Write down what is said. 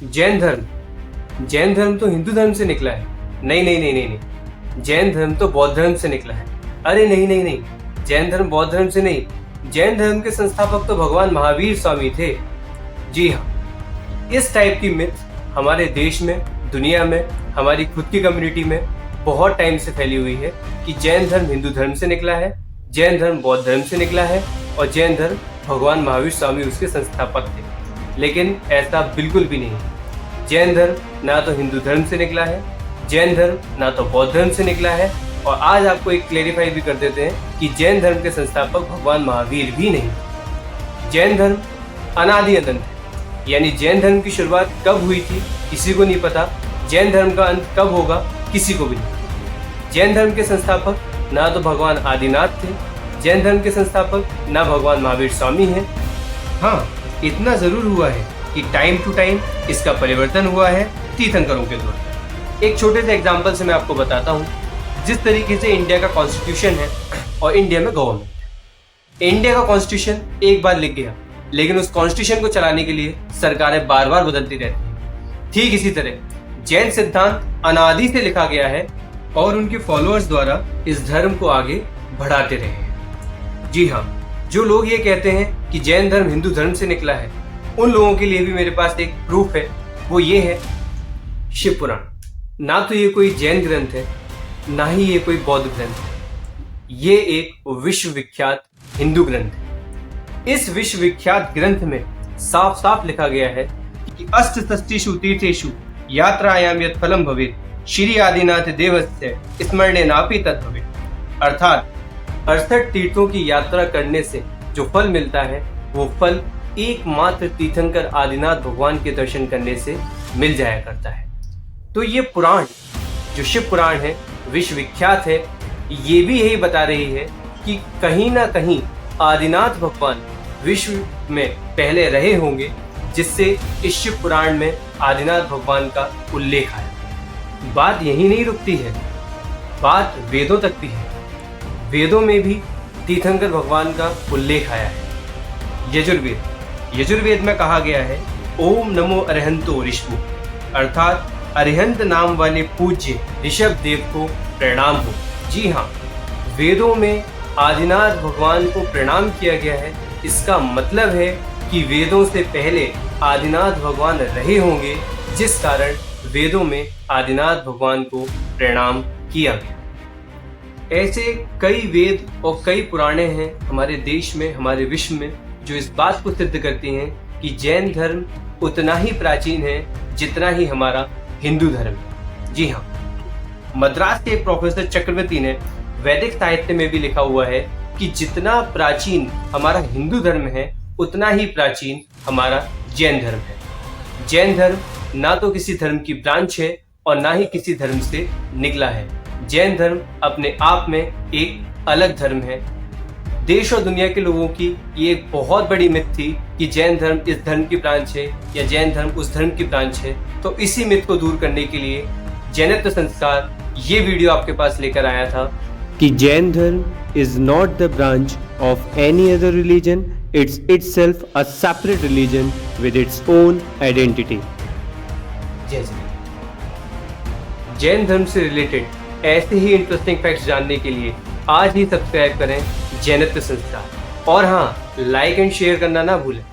जैन धर्म तो हिंदू धर्म से निकला है। नहीं नहीं नहीं नहीं नहीं, जैन धर्म तो बौद्ध धर्म से निकला है। अरे नहीं नहीं नहीं, जैन धर्म बौद्ध धर्म से नहीं, जैन धर्म के संस्थापक तो भगवान महावीर स्वामी थे। जी हाँ, इस टाइप की मिथ हमारे देश में, दुनिया में, हमारी खुद की कम्युनिटी में बहुत टाइम से फैली हुई है कि जैन धर्म हिंदू धर्म से निकला है, जैन धर्म बौद्ध धर्म से निकला है और जैन धर्म भगवान महावीर स्वामी उसके संस्थापक थे। लेकिन ऐसा बिल्कुल भी नहीं है। जैन धर्म ना तो हिंदू धर्म से निकला है, जैन धर्म ना तो बौद्ध धर्म से निकला है। और आज आपको एक क्लेरिफाई भी कर देते हैं कि जैन धर्म के संस्थापक भगवान महावीर भी नहीं। जैन धर्म अनादि अनंत है, यानी जैन धर्म की शुरुआत कब हुई थी किसी को नहीं पता, जैन धर्म का अंत कब होगा किसी को भी नहीं। जैन धर्म के संस्थापक ना तो भगवान आदिनाथ थे, जैन धर्म के संस्थापक ना भगवान महावीर स्वामी हैं। हाँ, इतना जरूर हुआ है कि टाइम टू टाइम इसका परिवर्तन हुआ है तीर्थंकरों के द्वारा। एक छोटे से एग्जाम्पल से मैं आपको बताता हूँ। जिस तरीके से इंडिया का कॉन्स्टिट्यूशन है और इंडिया में गवर्नमेंट है। इंडिया का कॉन्स्टिट्यूशन एक बार लिख गया, लेकिन उस कॉन्स्टिट्यूशन को चलाने के लिए सरकारें बार बार बदलती रहती हैं। ठीक इसी तरह जैन सिद्धांत अनादि से लिखा गया है और उनके फॉलोअर्स द्वारा इस धर्म को आगे बढ़ाते रहे हैं। जी हाँ, जो लोग ये कहते हैं कि जैन धर्म हिंदू धर्म से निकला है, उन लोगों के लिए भी मेरे पास एक प्रूफ है। वो ये है शिव पुराण। ना तो ये कोई जैन ग्रंथ है, ना ही ये कोई बौद्ध ग्रंथ है। ये एक विश्व विख्यात हिंदू ग्रंथ है। इस विश्व विख्यात ग्रंथ में साफ साफ लिखा गया है कि अष्टषष्टिषु तीर्थेषु यात्रायाम यत् फलम भवेत् श्री आदिनाथ देवस्य स्मरणे नापि तत् भवेत्। अर्थात 68 तीर्थों की यात्रा करने से जो फल मिलता है, वो फल एकमात्र तीर्थंकर आदिनाथ भगवान के दर्शन करने से मिल जाया करता है। तो ये पुराण, जो शिव पुराण है, विश्व विख्यात है, ये भी यही बता रही है कि कहीं ना कहीं आदिनाथ भगवान विश्व में पहले रहे होंगे, जिससे इस शिव पुराण में आदिनाथ भगवान का उल्लेख आया। बात यही नहीं रुकती है, बात वेदों तक भी है। वेदों में भी तीर्थंकर भगवान का उल्लेख आया है। यजुर्वेद में कहा गया है ओम नमो अरिहंतो ऋषभु, अर्थात अरिहंत नाम वाले पूज्य ऋषभ देव को प्रणाम हो। जी हाँ, वेदों में आदिनाथ भगवान को प्रणाम किया गया है। इसका मतलब है कि वेदों से पहले आदिनाथ भगवान रहे होंगे, जिस कारण वेदों में आदिनाथ भगवान को प्रणाम किया गया। ऐसे कई वेद और कई पुराणे हैं हमारे देश में, हमारे विश्व में, जो इस बात को सिद्ध करती हैं कि जैन धर्म उतना ही प्राचीन है जितना ही हमारा हिंदू धर्म। जी हाँ, मद्रास के प्रोफेसर चक्रवर्ती ने वैदिक साहित्य में भी लिखा हुआ है कि जितना प्राचीन हमारा हिंदू धर्म है, उतना ही प्राचीन हमारा जैन धर्म है। जैन धर्म ना तो किसी धर्म की ब्रांच है और ना ही किसी धर्म से निकला है। जैन धर्म अपने आप में एक अलग धर्म है। देश और दुनिया के लोगों की ये एक बहुत बड़ी मिथ थी कि जैन धर्म इस धर्म की ब्रांच है या जैन धर्म उस धर्म की ब्रांच है। तो इसी मिथ को दूर करने के लिए जैनत्व संस्कार ये वीडियो आपके पास लेकर आया था कि जैन धर्म is not the branch of any other religion, it's itself a separate religion with its own identity. Jain धर्म से रिलेटेड ऐसे ही इंटरेस्टिंग फैक्ट्स जानने के लिए आज ही सब्सक्राइब करें जैनत्व संस्कार। और हाँ, लाइक एंड शेयर करना ना भूलें।